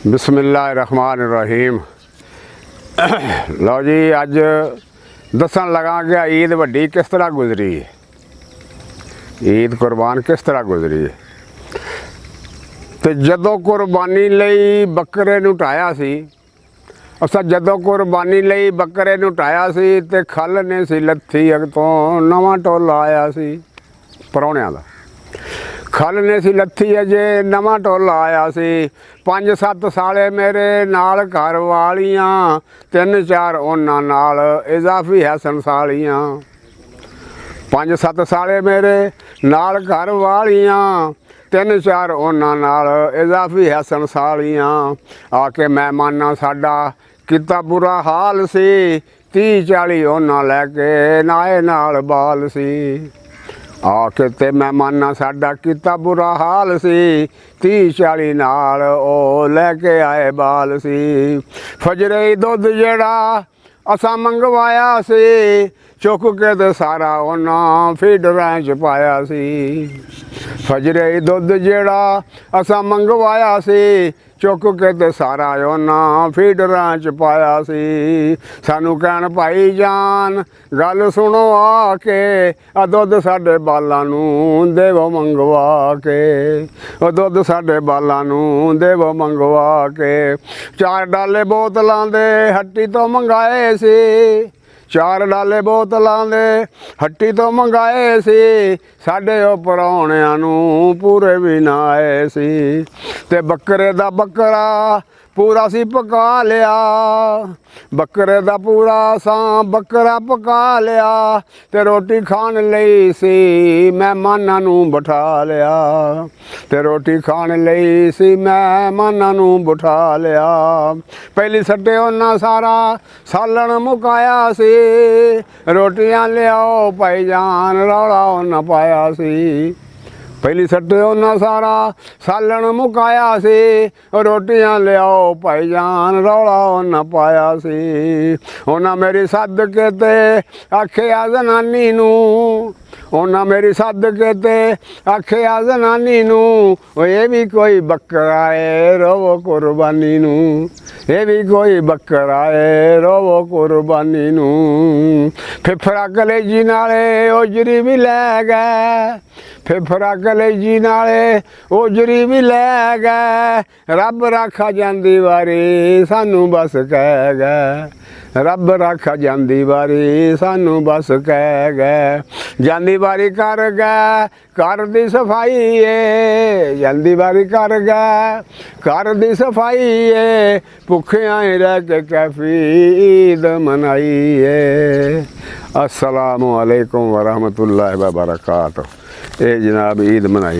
बिस्मिल्लाहिर्रहमानिर्रहीम। लो जी, अज दसन लगा कि ईद वड्डी किस तरह गुजरी है, ईद कुरबान किस तरह गुजरी है। तो जदों कुरबानी लई बकरे नूं ढाया सी, असा जदों कुरबानी लई बकरे नूं ढाया सी ते खल ने सी लत्थी अगतों नवां टोला आया सी परौणियां दा। खल ने सी लत्थी अजे नवां टोला आया सी। 5-7 साले मेरे नाल घर वालियां, 3-4 उन्हां नाल इजाफी हैसन सालियां। 5-7 साले मेरे नाल घर वालियां, 3-4 उन्हां नाल इजाफी हैसन सालियां। आके मेहमाना साडा किता बुरा हाल सी, 30-40 उन्हां लैके नाए नाल बाल सी। आके ते मेहमाना साडा किता बुरा हाल सी, 30-40 नाल ओ लैके आए बाल सी। फजरे दुध जेड़ा असा मंगवाया सी, चुक के ते सारा उन्हां फीडरां च पाया सी। फजरे दुध जेड़ा असा मंगवाया सी, चुक के ते सारा उन्हां फीडरां च पाया सी। सानू कहण भाई जान गल सुनो आके, आ दुध साडे बालां नूं देवो मंगवा के, ओ दुध साडे बालां नूं देवो मंगवा के। 4 डाले बोतलां दे हट्टी तो मंगाए सी, 4 डाले बोतलां दे हट्टी तो मंगाए सी। साडे ओ परौणियां नूं पूरे भी ना आए सी। ते बकरे दा बकरा पूरा सी पका लिया, बकरे दा पूरा सां बकरा पका लिया। ते रोटी खाण लई सी मेहमानां नूं बिठा लिया, ते रोटी खाण लई सी मेहमानां नूं बिठा लिया। पहली सट्टे उन्हां सारा सालण मुकाया सी, रोटियां लियाओ भाई जान रौला उन्हां पाया सी। पहली सट्टे उन्हां सारा सालण मुकाया सी, रोटियां लियाओ भाई जान रौला उन्हां पाया सी। उन्हां मेरी सदके ते आखिया जनानी नूं, उन्हां मेरी सदके ते आखिया जनानी नूं, ये भी कोई बकरा है रोवो कुरबानी नूं, ये भी कोई बकरा है रोवो कुरबानी नूं। फिफरा कलेजी नाले ओजरी भी लै गए, फिफरा कलेजी नाले ओजरी भी लै गए। रब राखा जांदी वारी सानू बस कह गए, रब राखा जांदी वारी सानू बस कह गए। जांदी वारी कर गए घर दी सफाई है, जांदी वारी कर गए घर दी सफाई है। भुखियां रह के कैफी ईद मनाई है। अस्सलामु अलैकुम वरहमतुल्लाहि व बरकातुहू। ये जनाब ईद मनाई।